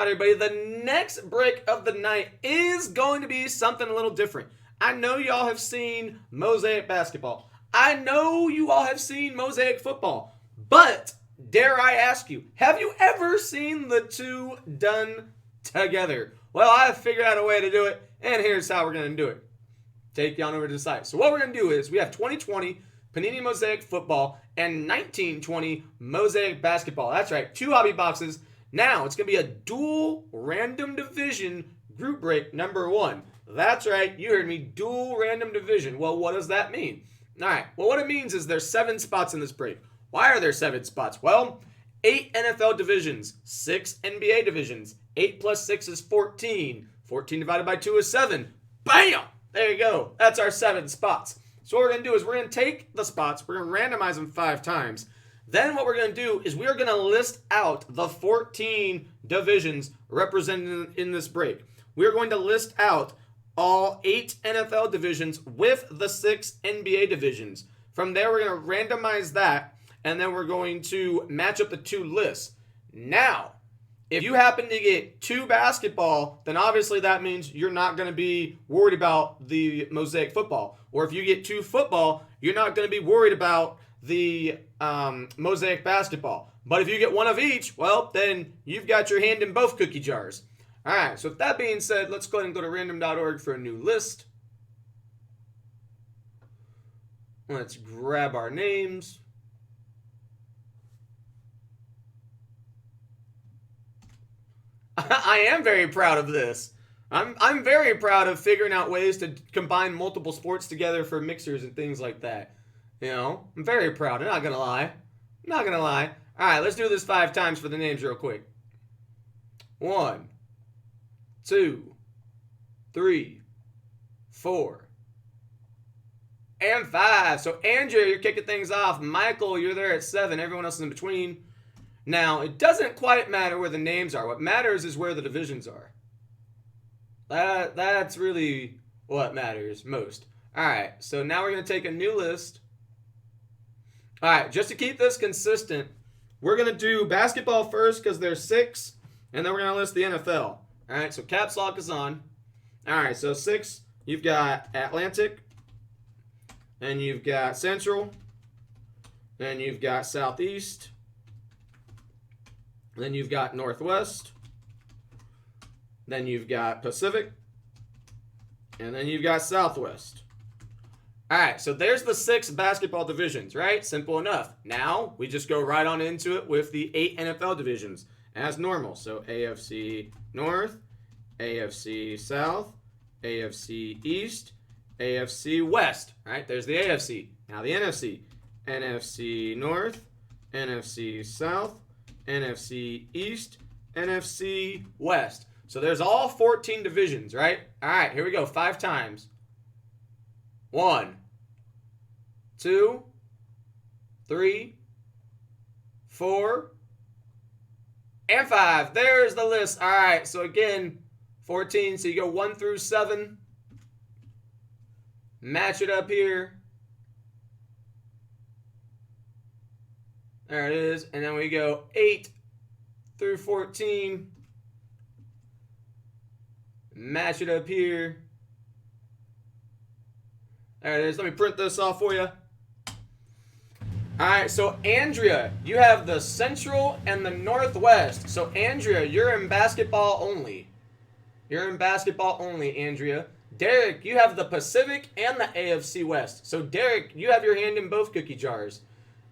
Everybody, the next break of the night is going to be something a little different. I know y'all have seen Mosaic basketball. I know you all have seen Mosaic football. But, dare I ask you, have you ever seen the two done together? Well, I've figured out a way to do it, and here's how we're going to do it. Take you on over to the site. So what we're going to do is we have 2020 Panini Mosaic football and 1920 Mosaic basketball. That's right, two hobby boxes. Now, it's going to be a dual random division group break number 1. That's right, you heard me, dual random division. Well, what does that mean? All right, well, what it means is there's 7 spots in this break. Why are there 7 spots? Well, 8 NFL divisions, 6 NBA divisions. 8 plus 6 is 14. 14 divided by 2 is 7. Bam! There you go. That's our 7 spots. So what we're going to do is we're going to take the spots, we're going to randomize them 5 times. Then what we're going to do is we're going to list out the 14 divisions represented in this break. We're going to list out all 8 NFL divisions with the 6 NBA divisions. From there, we're going to randomize that, and then we're going to match up the 2 lists. Now, if you happen to get 2 basketball, then obviously that means you're not going to be worried about the Mosaic football. Or if you get 2 football, you're not going to be worried about the Mosaic basketball. But if you get 1 of each, well, then you've got your hand in both cookie jars. All right, so with that being said, let's go ahead and go to random.org for a new list. Let's grab our names. I am very proud of this. I'm very proud of figuring out ways to combine multiple sports together for mixers and things like that. You know, I'm very proud. I'm not going to lie. I'm not going to lie. All right, let's do this 5 times for the names real quick. 1, 2, 3, 4, and 5. So, Andrea, you're kicking things off. Michael, you're there at 7. Everyone else is in between. Now, it doesn't quite matter where the names are. What matters is where the divisions are. That's really what matters most. All right, so now we're going to take a new list. All right, just to keep this consistent, we're going to do basketball first because there's 6, and then we're going to list the NFL. All right, so caps lock is on. All right, so 6, you've got Atlantic, and you've got Central, then you've got Southeast, then you've got Northwest, then you've got Pacific, and then you've got Southwest. All right, so there's the 6 basketball divisions, right? Simple enough. Now, we just go right on into it with the 8 NFL divisions as normal. So AFC North, AFC South, AFC East, AFC West. All right, there's the AFC. Now the NFC. NFC North, NFC South, NFC East, NFC West. So there's all 14 divisions, right? All right, here we go. 5 times. 1, 2, 3, 4, and 5. There's the list. All right, so again, 14. So you go 1 through 7. Match it up here. There it is. And then we go 8 through 14. Match it up here. There it is. Let me print this off for you. All right, so Andrea, you have the Central and the Northwest. So Andrea, you're in basketball only. You're in basketball only, Andrea. Derek, you have the Pacific and the AFC West. So Derek, you have your hand in both cookie jars.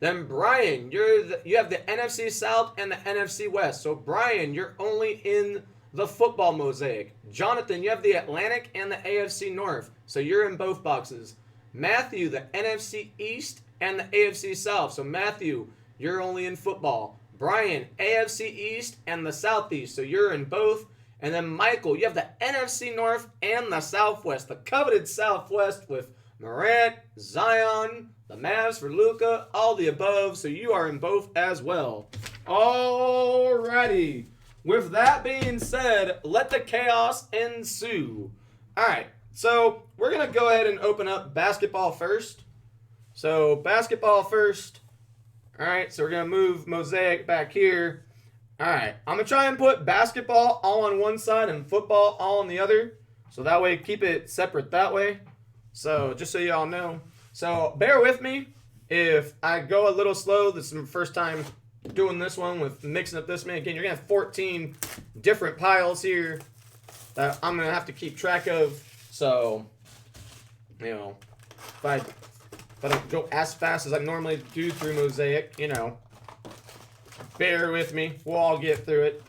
Then Brian, you have the NFC South and the NFC West. So Brian, you're only in the football mosaic. Jonathan, you have the Atlantic and the AFC North. So you're in both boxes. Matthew, the NFC East and the AFC South. So Matthew, you're only in football. Brian, AFC East and the Southeast. So you're in both. And then Michael, you have the NFC North and the Southwest. The coveted Southwest with Morant, Zion, the Mavs for Luka, all the above. So you are in both as well. Alrighty. With that being said, let the chaos ensue. All right. So we're going to go ahead and open up basketball first. So basketball first. All right, so we're going to move Mosaic back here. Alright, I'm going to try and put basketball all on one side and football all on the other. So that way, keep it separate that way. So, just so y'all know. So, bear with me if I go a little slow. This is my first time doing this one with mixing up this many. Again, you're going to have 14 different piles here that I'm going to have to keep track of. So, you know, if I don't go as fast as I normally do through Mosaic, you know, bear with me. We'll all get through it.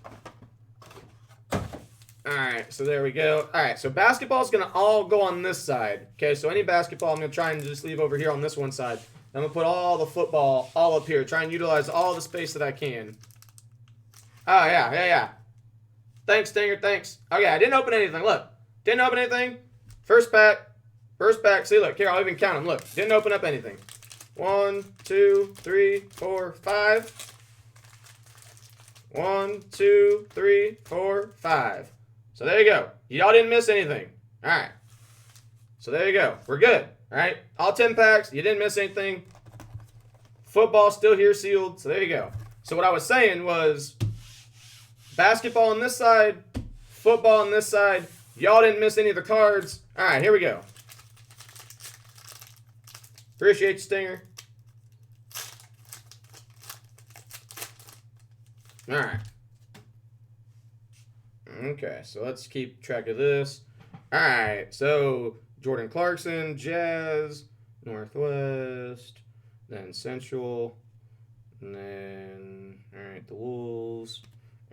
Alright, so there we go. Alright, so basketball's going to all go on this side. Okay, so any basketball I'm going to try and just leave over here on this one side. I'm going to put all the football all up here. Try and utilize all the space that I can. Oh, yeah. Thanks, Stinger, thanks. Okay, I didn't open anything. Look, didn't open anything. First pack. See, look, here, I'll even count them. Look, didn't open up anything. 1, 2, 3, 4, 5. 1, 2, 3, 4, 5. So there you go. Y'all didn't miss anything. All right. So there you go. We're good. All right. All 10 packs. You didn't miss anything. Football still here sealed. So there you go. So what I was saying was basketball on this side, football on this side. Y'all didn't miss any of the cards. All right. Here we go. Appreciate you, Stinger. All right. Okay, so let's keep track of this. All right, so Jordan Clarkson, Jazz, Northwest, then Central, and then, all right, the Wolves.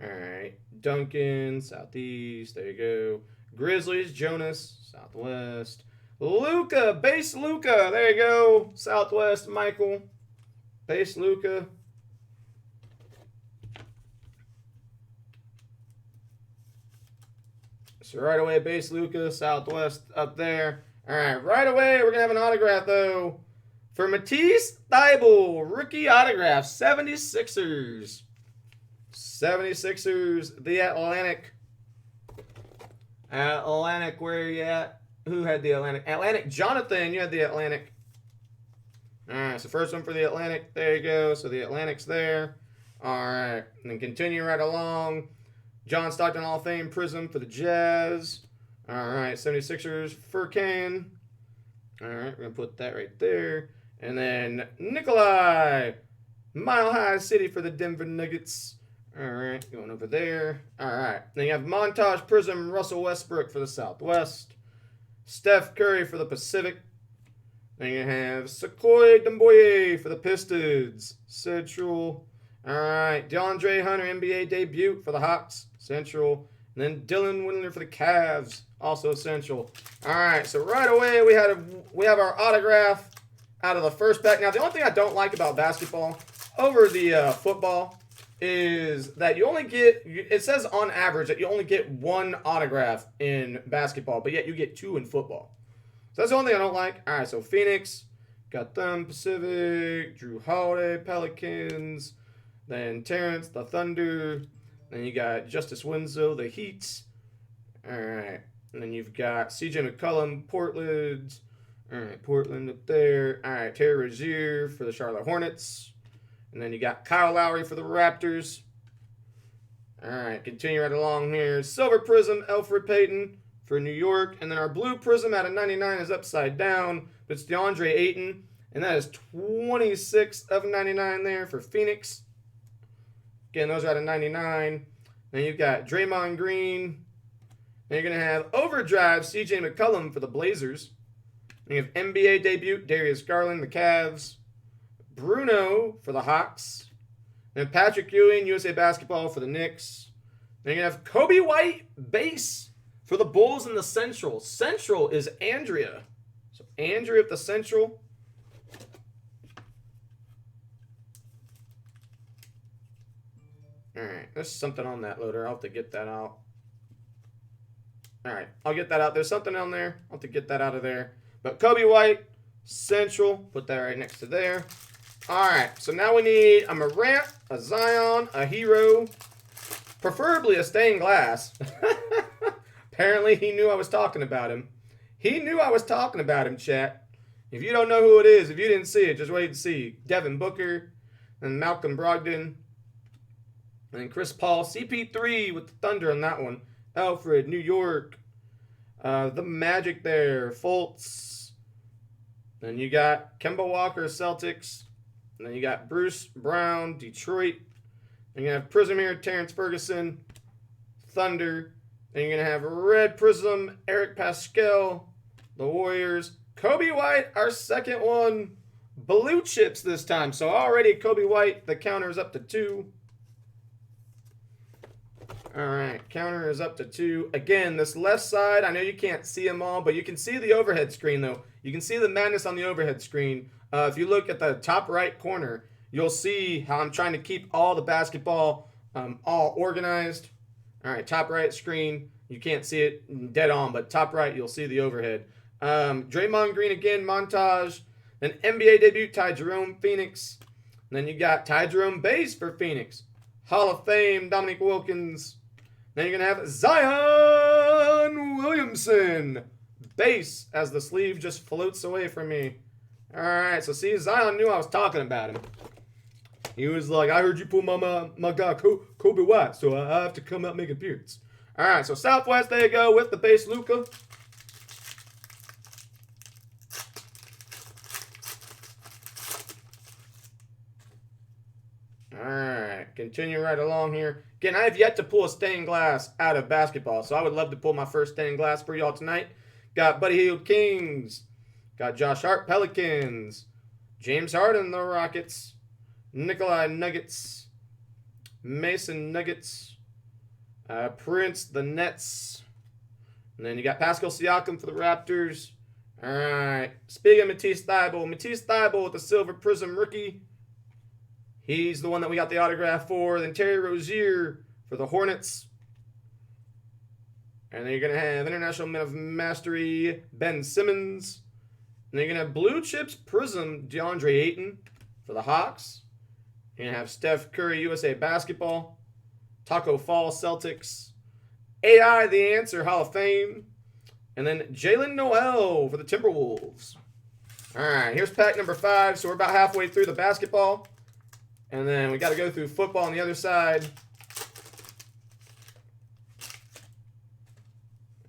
All right, Duncan, Southeast, there you go. Grizzlies, Jonas, Southwest. Luca, base Luca, there you go. Southwest, Michael, base Luca. So right away, base Luca, Southwest up there. All right, right away, we're going to have an autograph, though, for Matisse Thybulle, rookie autograph, 76ers. 76ers, the Atlantic. Atlantic, where are you at? Who had the Atlantic? Atlantic, Jonathan, you had the Atlantic. All right, so first one for the Atlantic. There you go. So the Atlantic's there. All right, and then continue right along. John Stockton Hall of Fame Prism for the Jazz. All right, 76ers Furkan. All right, we're going to put that right there. And then Nikolai, Mile High City for the Denver Nuggets. All right, going over there. All right, then you have Montage Prism Russell Westbrook for the Southwest. Steph Curry for the Pacific. Then you have Sequoia Demboye for the Pistons. Central. All right, DeAndre Hunter, NBA debut for the Hawks, Central. And then Dylan Windler for the Cavs, also Central. All right, so right away we have our autograph out of the first pack. Now, the only thing I don't like about basketball over the football is that you only get, it says on average that you only get one autograph in basketball, but yet you get two in football. So that's the only thing I don't like. All right, so Phoenix, got them, Pacific, Drew Holiday, Pelicans. Then Terrence, the Thunder. Then you got Justice Winslow, the Heat. All right. And then you've got CJ McCollum, Portland. All right, Portland up there. All right, Terry Rozier for the Charlotte Hornets. And then you got Kyle Lowry for the Raptors. All right, continue right along here. Silver Prism, Elfrid Payton for New York. And then our blue Prism out of 99 is upside down. It's DeAndre Ayton. And that is 26 of 99 there for Phoenix. Again, those are out of 99. Then you've got Draymond Green. Then you're going to have Overdrive, CJ McCollum for the Blazers. Then you have NBA debut, Darius Garland, the Cavs. Bruno for the Hawks. Then Patrick Ewing, USA Basketball for the Knicks. Then you're going to have Kobe White, base for the Bulls in the Central. Central is Andrea. So Andrea at the Central. All right, there's something on that loader. I'll have to get that out. All right, I'll get that out. There's something on there. I'll have to get that out of there. But Kobe White, Central, put that right next to there. All right, so now we need a Morant, a Zion, a Hero, preferably a stained glass. Apparently, he knew I was talking about him. He knew I was talking about him, chat. If you don't know who it is, if you didn't see it, just wait and see. Devin Booker and Malcolm Brogdon. And then Chris Paul, CP3 with the Thunder on that one. Alfred, New York. The Magic there, Fultz. Then you got Kemba Walker, Celtics. And then you got Bruce Brown, Detroit. And you have Prism here, Terrence Ferguson, Thunder. And you're going to have Red Prism, Eric Pascal, the Warriors. Kobe White, our second one. Blue chips this time. So already Kobe White, the counter is up to 2. All right, counter is up to 2. Again, this left side, I know you can't see them all, but you can see the overhead screen, though. You can see the madness on the overhead screen. If you look at the top right corner, you'll see how I'm trying to keep all the basketball all organized. All right, top right screen. You can't see it dead on, but top right, you'll see the overhead. Draymond Green again, montage. Then NBA debut, Ty Jerome, Phoenix. And then you got Ty Jerome base for Phoenix. Hall of Fame, Dominique Wilkins. Then you're going to have Zion Williamson base as the sleeve just floats away from me. All right, so see, Zion knew I was talking about him. He was like, I heard you pull my guy Kobe White, so I have to come out and make an appearance. All right, so Southwest, there you go with the base Luka. Alright, continue right along here. Again, I have yet to pull a stained glass out of basketball, so I would love to pull my first stained glass for y'all tonight. Got Buddy Hield Kings. Got Josh Hart Pelicans. James Harden the Rockets. Nikolai Nuggets. Mason Nuggets. Prince the Nets. And then you got Pascal Siakam for the Raptors. Alright, speaking of Matisse Thybulle with the Silver Prism rookie. He's the one that we got the autograph for. Then Terry Rozier for the Hornets. And then you're going to have International Men of Mastery, Ben Simmons. And then you're going to have Blue Chips Prism, DeAndre Ayton for the Hawks. You're going to have Steph Curry, USA Basketball. Taco Fall, Celtics. AI, The Answer, Hall of Fame. And then Jalen Noel for the Timberwolves. All right, here's pack number 5. So we're about halfway through the basketball. And then we got to go through football on the other side.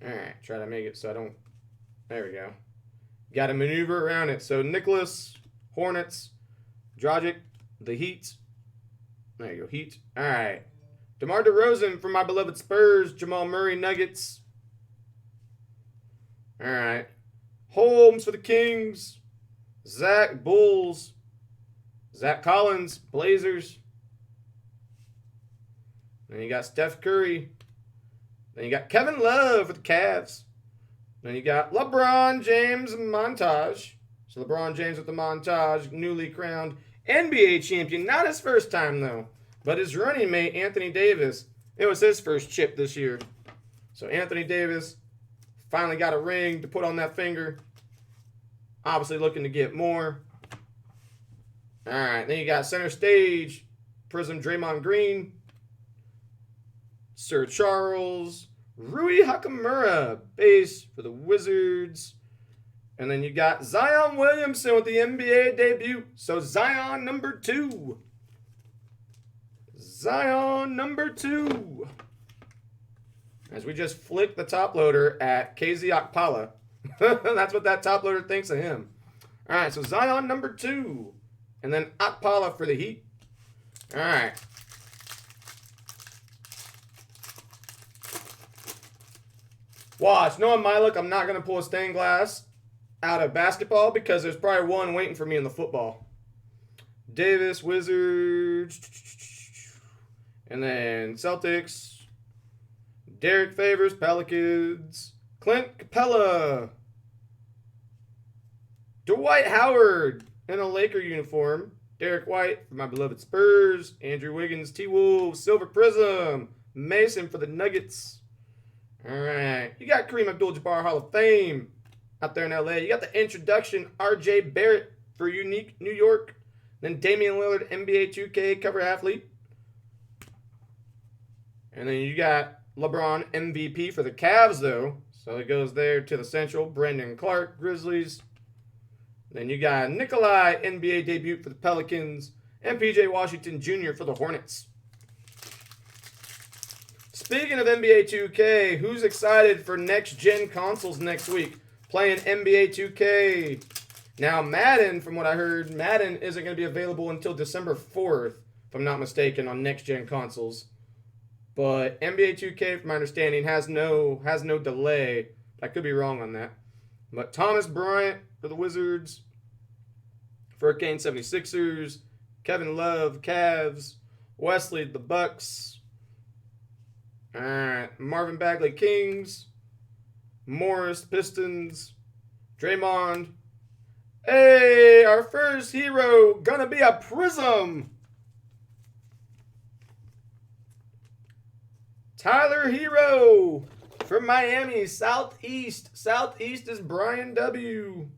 All right, try to make it so I don't. There we go. Got to maneuver around it. So Nicholas, Hornets, Dragic, the Heat. There you go, Heat. All right. DeMar DeRozan for my beloved Spurs. Jamal Murray, Nuggets. All right. Holmes for the Kings. Zach, Bulls. Zach Collins, Blazers. Then you got Steph Curry. Then you got Kevin Love for the Cavs. Then you got LeBron James montage. So LeBron James with the montage, newly crowned NBA champion. Not his first time, though. But his running mate, Anthony Davis, it was his first chip this year. So Anthony Davis finally got a ring to put on that finger. Obviously looking to get more. All right, then you got center stage, Prism Draymond Green, Sir Charles, Rui Hachimura, base for the Wizards. And then you got Zion Williamson with the NBA debut. So Zion number 2. Zion number 2. As we just flick the top loader at KZ Okpala. That's what that top loader thinks of him. All right, so Zion number 2. And then Okpala for the Heat. All right. Watch. Knowing my luck, I'm not going to pull a stained glass out of basketball because there's probably one waiting for me in the football. Davis, Wizards. And then Celtics. Derek Favors, Pelicans. Clint Capella. Dwight Howard in a Laker uniform. Derek White for my beloved Spurs. Andrew Wiggins, T-Wolves. Silver Prism. Mason for the Nuggets. All right. You got Kareem Abdul-Jabbar Hall of Fame out there in LA. You got the introduction, R.J. Barrett for Unique New York. Then Damian Lillard, NBA 2K cover athlete. And then you got LeBron MVP for the Cavs, though. So it goes there to the Central. Brandon Clark, Grizzlies. Then you got Nikolai, NBA debut for the Pelicans. And PJ Washington Jr. for the Hornets. speaking of NBA 2K, who's excited for next-gen consoles next week? Playing NBA 2K. Now, Madden, from what I heard, Madden isn't going to be available until December 4th, if I'm not mistaken, on next-gen consoles. But NBA 2K, from my understanding, has no delay. I could be wrong on that. But Thomas Bryant for the Wizards. Furcane 76ers. Kevin Love, Cavs. Wesley, the Bucks. Alright, Marvin Bagley, Kings. Morris, Pistons. Draymond. Hey, our first hero, gonna be a Prism. Tyler Hero from Miami, Southeast. Southeast is Brian W.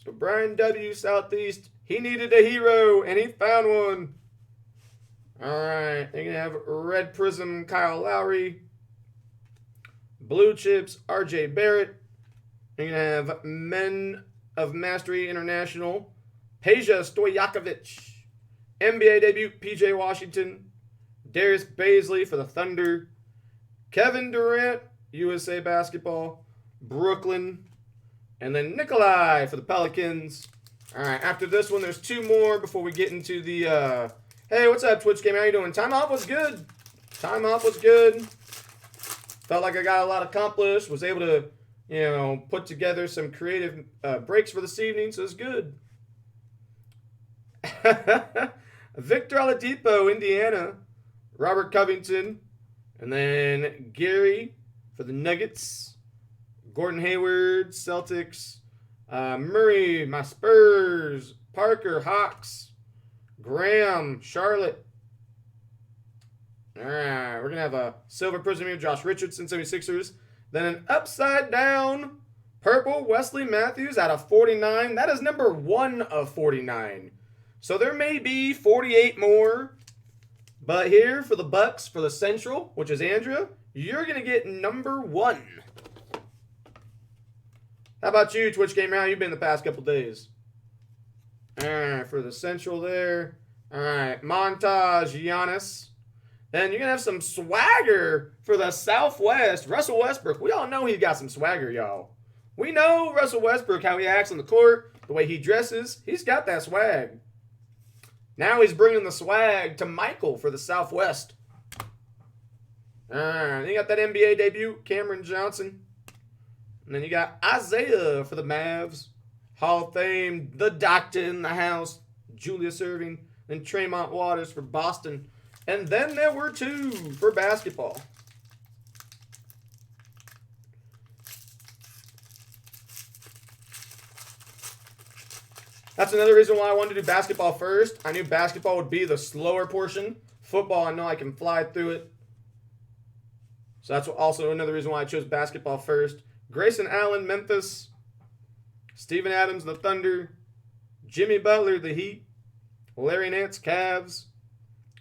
So Brian W, Southeast. He needed a hero, and he found one. All right, you're going to have Red Prism, Kyle Lowry. Blue Chips, RJ Barrett. You're going to have Men of Mastery International, Peja Stojakovic. NBA debut, PJ Washington. Darius Baisley for the Thunder. Kevin Durant, USA Basketball. Brooklyn. And then Nikolai for the Pelicans. All right, after this one, there's two more before we get into the... Hey, what's up, Twitch Game? How you doing? Time off was good. Time off was good. Felt like I got a lot accomplished. Was able to, put together some creative breaks for this evening, so it's good. Victor Oladipo, Indiana. Robert Covington. And then Gary for the Nuggets. Gordon Hayward, Celtics. Murray, my Spurs. Parker, Hawks. Graham, Charlotte. All right, we're going to have a silver prism here, Josh Richardson, 76ers. Then an upside down purple Wesley Matthews out of 49. That is number 1 of 49. So there may be 48 more. But here for the Bucks, for the Central, which is Andrea, you're going to get number 1. How about you, Twitch Gamer? How you been the past couple days? All right, for the Central there. All right, Montage, Giannis. Then you're going to have some swagger for the Southwest. Russell Westbrook. We all know he got some swagger, y'all. We know Russell Westbrook, how he acts on the court, the way he dresses. He's got that swag. Now he's bringing the swag to Michael for the Southwest. All right, then you got that NBA debut, Cameron Johnson. And then you got Isaiah for the Mavs. Hall of Fame, the Doctor in the house, Julius Erving, and Tremont Waters for Boston. And then there were 2 for basketball. That's another reason why I wanted to do basketball first. I knew basketball would be the slower portion. Football, I know I can fly through it. So that's also another reason why I chose basketball first. Grayson Allen, Memphis. Steven Adams, the Thunder. Jimmy Butler, the Heat. Larry Nance, Cavs.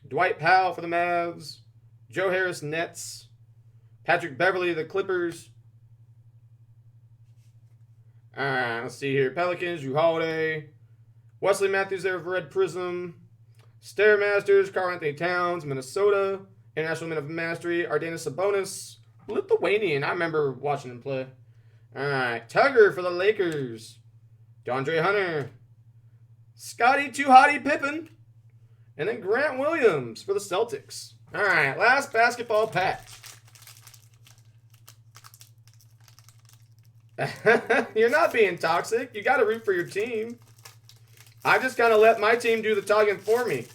Dwight Powell for the Mavs. Joe Harris, Nets. Patrick Beverly, the Clippers. All right, let's see here. Pelicans, Jrue Holiday. Wesley Matthews there for Red Prism. Stairmasters, Karl Anthony Towns, Minnesota. International Men of Mastery, Ardenas Sabonis. Lithuanian, I remember watching him play. All right, Tugger for the Lakers. DeAndre Hunter. Scotty Too Hottie Pippen. And then Grant Williams for the Celtics. All right, last basketball pack. You're not being toxic. You got to root for your team. I just kind of let my team do the talking for me.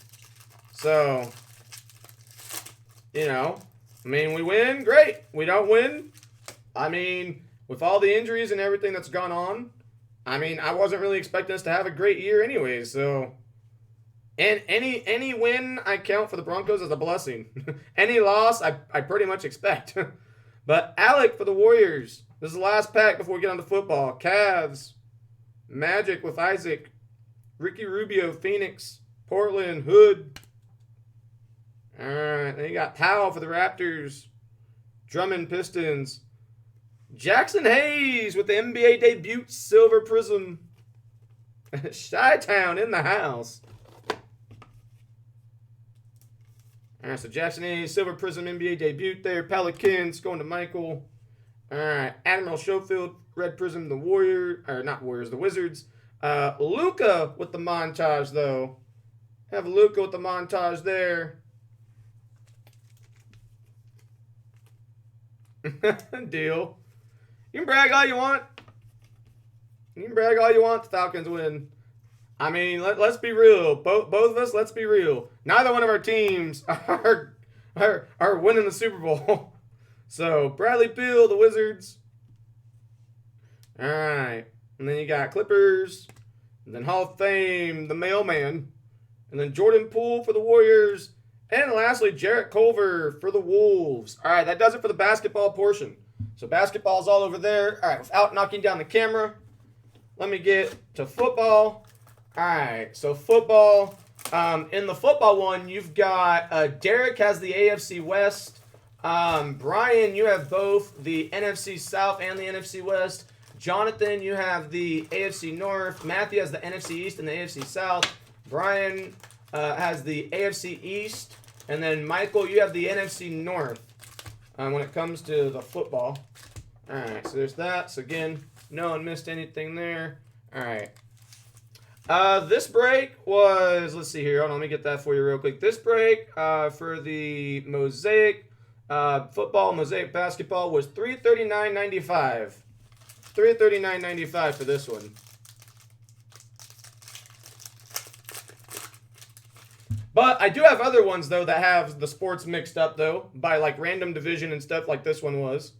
So, we win, great. We don't win, with all the injuries and everything that's gone on, I wasn't really expecting us to have a great year anyway, so. And any win I count for the Broncos as a blessing. Any loss I pretty much expect. But Alec for the Warriors. This is the last pack before we get on to football. Cavs. Magic with Isaac. Ricky Rubio, Phoenix. Portland, Hood. All right, then you got Powell for the Raptors. Drummond, Pistons. Jackson Hayes with the NBA debut, Silver Prism. Chi-Town in the house. All right, so Jackson A, Silver Prism NBA debut there. Pelicans going to Michael. All right, Admiral Schofield, Red Prism, the Warrior, or not Warriors, the Wizards. Luka with the montage, though. Have Luka with the montage there. Deal. You can brag all you want. You can brag all you want. The Falcons win. I mean, let's be real. Both of us, let's be real. Neither one of our teams are winning the Super Bowl. So, Bradley Beal, the Wizards. All right. And then you got Clippers. And then Hall of Fame, the Mailman. And then Jordan Poole for the Warriors. And lastly, Jarrett Culver for the Wolves. All right, that does it for the basketball portion. So basketball's all over there. All right, without knocking down the camera, let me get to football. All right, so football. In the football one, you've got Derek has the AFC West. Brian, you have both the NFC South and the NFC West. Jonathan, you have the AFC North. Matthew has the NFC East and the AFC South. Brian has the AFC East. And then, Michael, you have the NFC North when it comes to the football. All right, so there's that. So, again, no one missed anything there. All right. This break was, let's see here. Hold on, let me get that for you real quick. This break for the Mosaic football, Mosaic basketball was $339.95. $339.95 for this one. But I do have other ones, though, that have the sports mixed up, though, by, like, random division and stuff like this one was.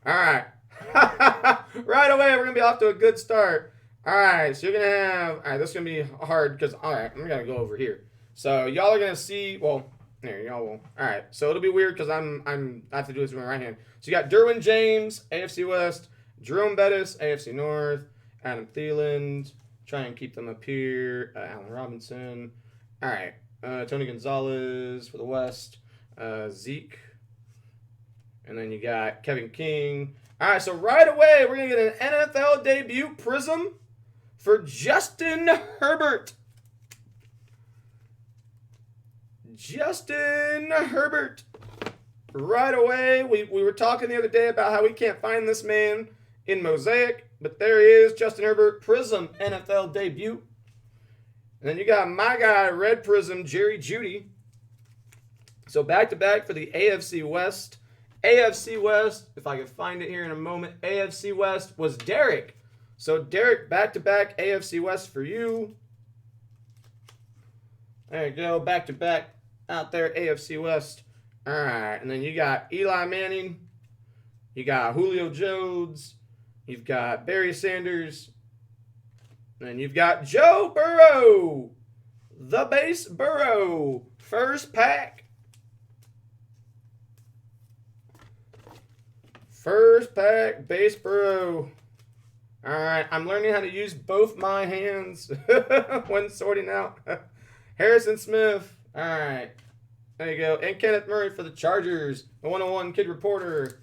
All right. Right away, we're going to be off to a good start. All right, so you're going to have, all right, this is going to be hard because, all right, I'm going to go over here. So y'all are going to see, well, there, y'all will. All right, so it'll be weird because I have to do this with my right hand. So you got Derwin James, AFC West, Jerome Bettis, AFC North, Adam Thielen, try and keep them up here, Allen Robinson. All right. Tony Gonzalez for the West, Zeke, and then you got Kevin King. All right, so right away, we're going to get an NFL debut prism for Justin Herbert. Justin Herbert. Right away, we were talking the other day about how we can't find this man in Mosaic, but there he is, Justin Herbert, prism NFL debut. And then you got my guy, Red Prism, Jerry Jeudy. So back-to-back for the AFC West. AFC West, if I can find it here in a moment, AFC West was Derek. So Derek, back-to-back AFC West for you. There you go, back-to-back out there, AFC West. All right, and then you got Eli Manning. You got Julio Jones. You've got Barry Sanders. Then you've got Joe Burrow, the base Burrow, first pack. First pack, base Burrow. All right, I'm learning how to use both my hands when sorting out. Harrison Smith. All right, there you go. And Kenneth Murray for the Chargers, the 101 Kid Reporter.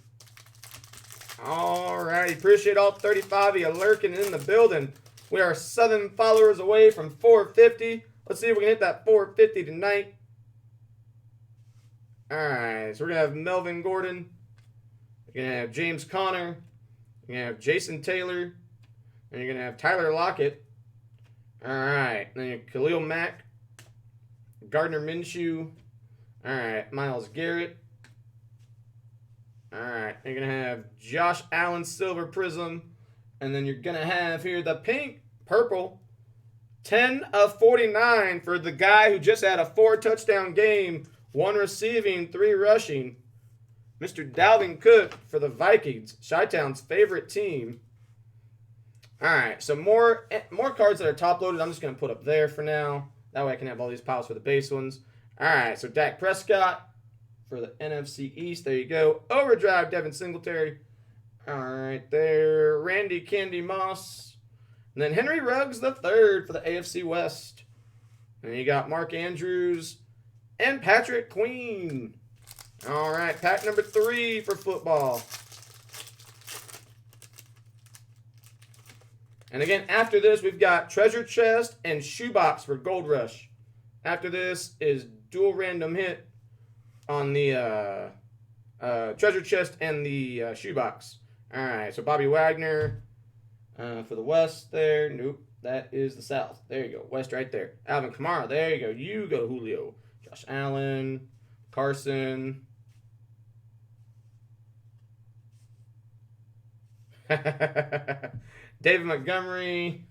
All right, appreciate all 35 of you lurking in the building. We are 7 followers away from 450. Let's see if we can hit that 450 tonight. All right, so we're going to have Melvin Gordon. We're going to have James Conner. You're going to have Jason Taylor. And you're going to have Tyler Lockett. All right, then you have Khalil Mack. Gardner Minshew. All right, Myles Garrett. All right, you're going to have Josh Allen Silver Prism. And then you're going to have here the pink, purple, 10 of 49 for the guy who just had a 4-touchdown game, 1 receiving, 3 rushing. Mr. Dalvin Cook for the Vikings, Chi-Town's favorite team. All right, so more cards that are top-loaded I'm just going to put up there for now. That way I can have all these piles for the base ones. All right, so Dak Prescott for the NFC East. There you go. Overdrive, Devin Singletary. All right, there, Randy Candy Moss. And then Henry Ruggs III for the AFC West. And you got Mark Andrews and Patrick Queen. All right, pack number 3 for football. And again, after this, we've got Treasure Chest and Shoebox for Gold Rush. After this is Dual Random Hit on the treasure chest and the shoebox. All right, so Bobby Wagner for the West there. Nope, that is the South. There you go, West right there. Alvin Kamara, there you go. You go, Julio. Josh Allen, Carson. David Montgomery.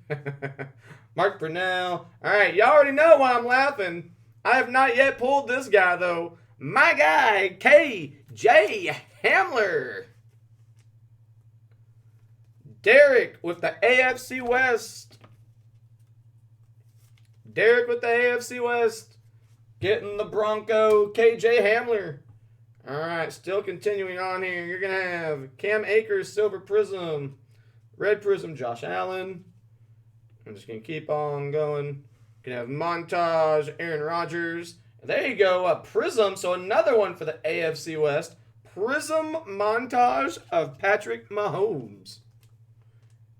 Mark Brunell. All right, y'all already know why I'm laughing. I have not yet pulled this guy, though. My guy, K.J. Hamler. Derek with the AFC West. Derek with the AFC West. Getting the Bronco, K.J. Hamler. All right, still continuing on here. You're going to have Cam Akers, Silver Prism. Red Prism, Josh Allen. I'm just going to keep on going. Going to have Montage, Aaron Rodgers. There you go, a Prism. So another one for the AFC West. Prism Montage of Patrick Mahomes.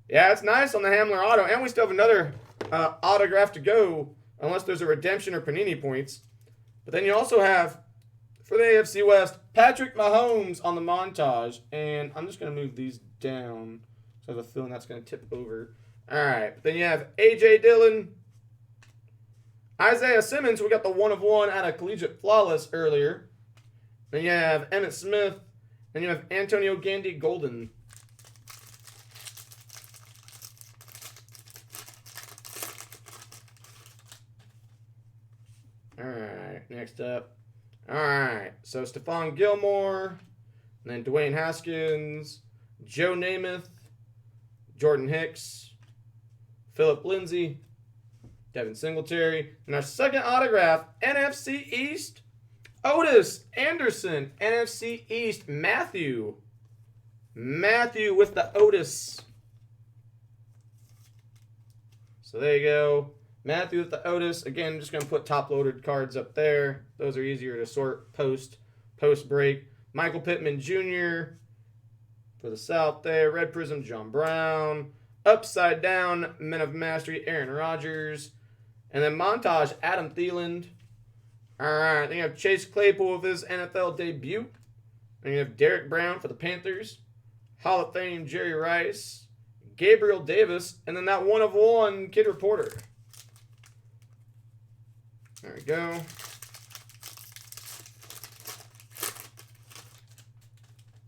Yeah, it's nice on the Hamler auto. And we still have another autograph to go, unless there's a redemption or Panini points. But then you also have, for the AFC West, Patrick Mahomes on the Montage. And I'm just going to move these down. So I have a feeling that's going to tip over. All right. But then you have A.J. Dillon. Isaiah Simmons, we got the 1/1 out of Collegiate Flawless earlier. Then you have Emmitt Smith. Then you have Antonio Gandy Golden. All right, next up. All right, so Stephon Gilmore, and then Dwayne Haskins, Joe Namath, Jordan Hicks, Philip Lindsay, Devin Singletary, and our second autograph, NFC East, Otis Anderson, NFC East, Matthew with the Otis. So there you go. Matthew with the Otis. Again, I'm just going to put top-loaded cards up there. Those are easier to sort post-break. Michael Pittman Jr. for the South there. Red Prism, John Brown. Upside Down, Men of Mastery, Aaron Rodgers. And then Montage, Adam Thielen. All right, then you have Chase Claypool with his NFL debut. Then you have Derek Brown for the Panthers. Hall of Fame, Jerry Rice. Gabriel Davis. And then that 1/1 Kid Reporter. There we go.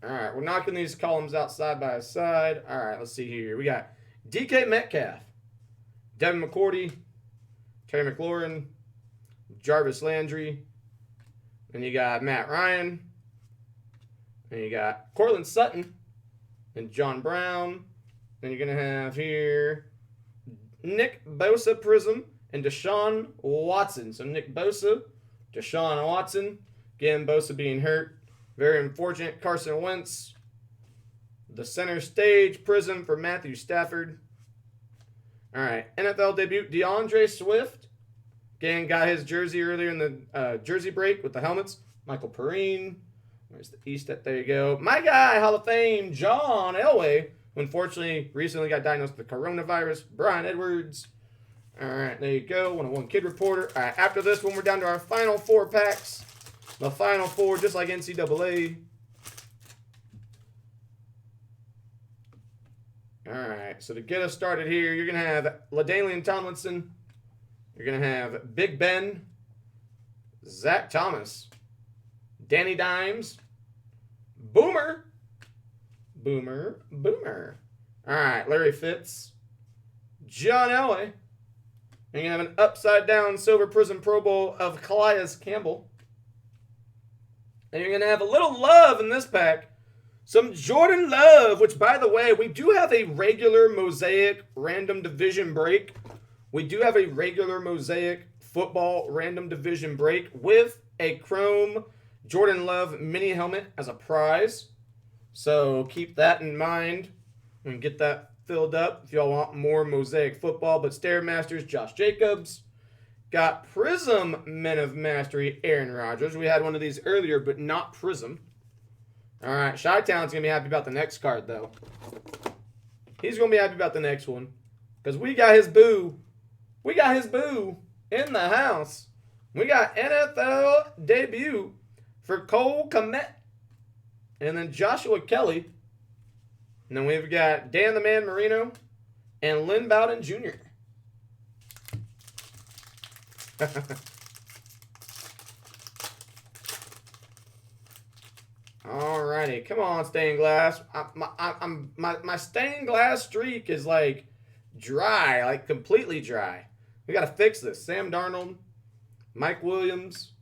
All right, we're knocking these columns out side by side. All right, let's see here. We got DK Metcalf, Devin McCourty, Terry McLaurin, Jarvis Landry. Then you got Matt Ryan. Then you got Cortland Sutton and John Brown. Then you're going to have here Nick Bosa Prism and Deshaun Watson. So Nick Bosa, Deshaun Watson. Again, Bosa being hurt. Very unfortunate. Carson Wentz. The center stage prism for Matthew Stafford. All right. NFL debut, DeAndre Swift. Again, got his jersey earlier in the jersey break with the helmets. Michael Perrine. Where's the East at? There you go. My guy, Hall of Fame, John Elway, who unfortunately recently got diagnosed with the coronavirus. Brian Edwards. All right, there you go. 1/1 Kid Reporter. All right, after this one, we're down to our final 4 packs. The final 4, just like NCAA. All right, so to get us started here, you're going to have LaDainian Tomlinson. You're going to have Big Ben, Zach Thomas, Danny Dimes, Boomer. All right, Larry Fitz, John Elway. And you're going to have an upside-down Silver Prism Pro Bowl of Calais Campbell. And you're going to have a little love in this pack. Some Jordan Love, which, by the way, we do have a regular Mosaic random division break. We do have a regular Mosaic football random division break with a chrome Jordan Love mini helmet as a prize. So keep that in mind and get that filled up if y'all want more Mosaic football. But Stairmasters, Josh Jacobs. Got Prism Men of Mastery, Aaron Rodgers. We had one of these earlier, but not Prism. All right, Chi-Town's going to be happy about the next card, though. He's going to be happy about the next one because we got his boo. We got his boo in the house. We got NFL debut for Cole Kmet. And then Joshua Kelly. And then we've got Dan the Man Marino and Lynn Bowden Jr. Alrighty, come on, stained glass. My stained glass streak is like dry, like completely dry. We got to fix this. Sam Darnold, Mike Williams,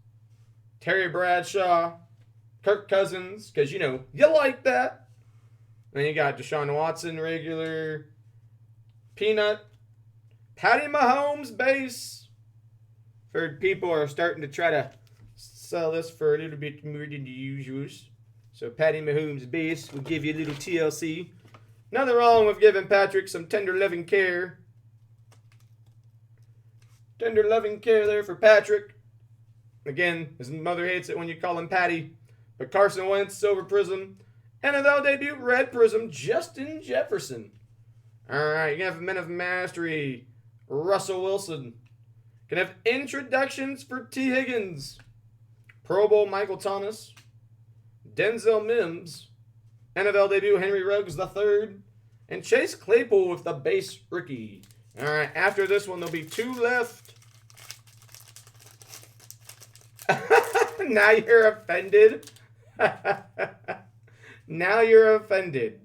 Terry Bradshaw, Kirk Cousins, because you know you like that. And then you got Deshaun Watson, regular, Peanut, Patty Mahomes base. Heard people are starting to try to sell this for a little bit more than the usual. So Patty Mahomes base will give you a little TLC. Nothing wrong with giving Patrick some tender loving care. Tender loving care there for Patrick. Again, his mother hates it when you call him Patty. But Carson Wentz, Silver Prism. NFL debut, Red Prism, Justin Jefferson. Alright, you can have Men of Mastery, Russell Wilson. You can have introductions for T. Higgins. Pro Bowl, Michael Thomas. Denzel Mims, NFL debut Henry Ruggs III, and Chase Claypool with the base rookie. All right, after this one, there'll be 2 left. Now you're offended? Now you're offended.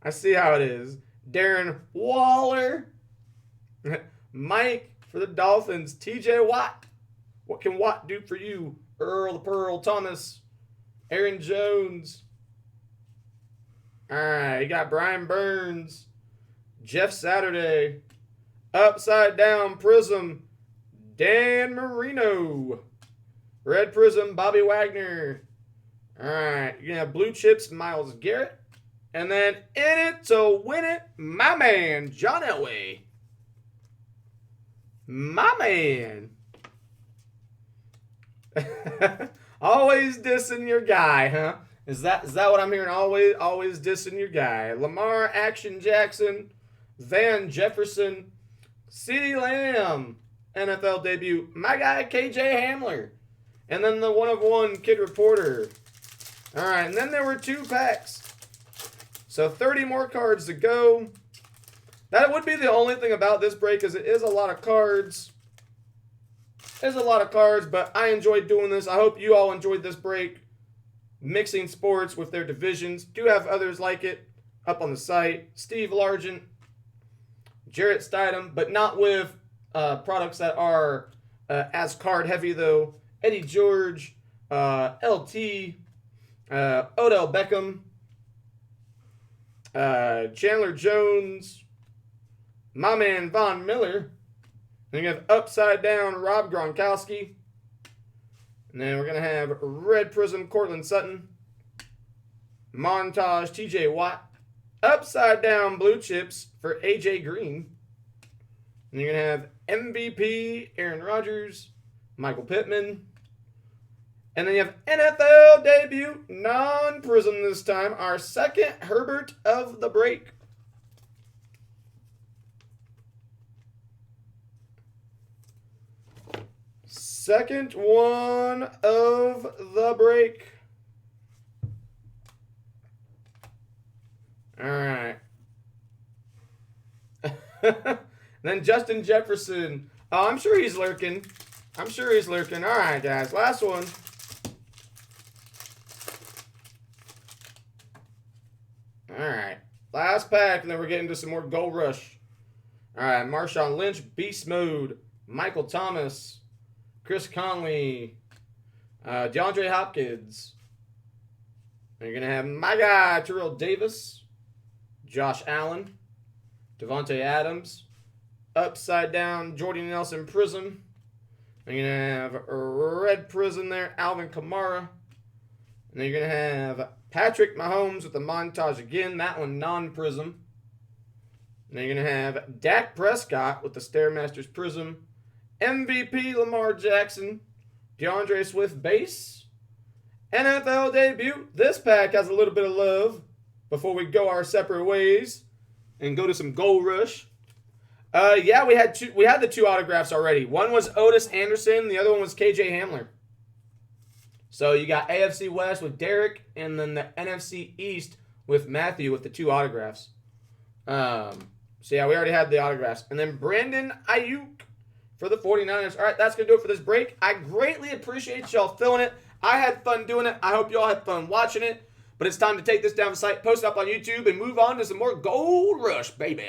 I see how it is. Darren Waller. Mike for the Dolphins. TJ Watt. What can Watt do for you? Earl the Pearl Thomas, Aaron Jones. All right, you got Brian Burns, Jeff Saturday, Upside Down Prism, Dan Marino, Red Prism, Bobby Wagner. All right, you're going to have Blue Chips, Myles Garrett. And then in it to win it, my man, John Elway. My man. Always dissing your guy, huh? Is that what I'm hearing? Always dissing your guy. Lamar Action Jackson, Van Jefferson, CeeDee Lamb, NFL debut. My guy KJ Hamler, and then the 1/1 Kid Reporter. All right, and then there were 2 packs, so 30 more cards to go. That would be the only thing about this break, is it is a lot of cards. There's a lot of cards, but I enjoyed doing this. I hope you all enjoyed this break. Mixing sports with their divisions. Do have others like it up on the site. Steve Largent, Jarrett Stidham, but not with products that are as card heavy though. Eddie George, LT, Odell Beckham, Chandler Jones, my man Von Miller. Then you have Upside Down Rob Gronkowski. And then we're going to have Red Prism Cortland Sutton. Montage TJ Watt. Upside Down Blue Chips for AJ Green. And you're going to have MVP Aaron Rodgers, Michael Pittman. And then you have NFL debut non-prism this time. Our second Herbert of the break. Second one of the break. All right. Then Justin Jefferson. Oh, I'm sure he's lurking. All right, guys. Last one. All right. Last pack, and then we're getting to some more Gold Rush. All right. Marshawn Lynch, Beast Mode. Michael Thomas. Chris Conley, DeAndre Hopkins. And you're going to have my guy, Terrell Davis, Josh Allen, Devontae Adams, Upside Down, Jordy Nelson Prism. And you're going to have a Red Prism there, Alvin Kamara. And then you're going to have Patrick Mahomes with the montage again, that one non-prism. And then you're going to have Dak Prescott with the Stairmasters Prism. MVP Lamar Jackson, DeAndre Swift base, NFL debut. This pack has a little bit of love before we go our separate ways and go to some Gold Rush. Yeah, we had the 2 autographs already. One was Otis Anderson, the other one was KJ Hamler. So you got AFC West with Derek, and then the NFC East with Matthew with the 2 autographs. So yeah, we already had the autographs. And then Brandon Ayuk for the 49ers. All right, that's going to do it for this break. I greatly appreciate y'all filling it. I had fun doing it. I hope y'all had fun watching it. But it's time to take this down the site, post it up on YouTube, and move on to some more Gold Rush, baby.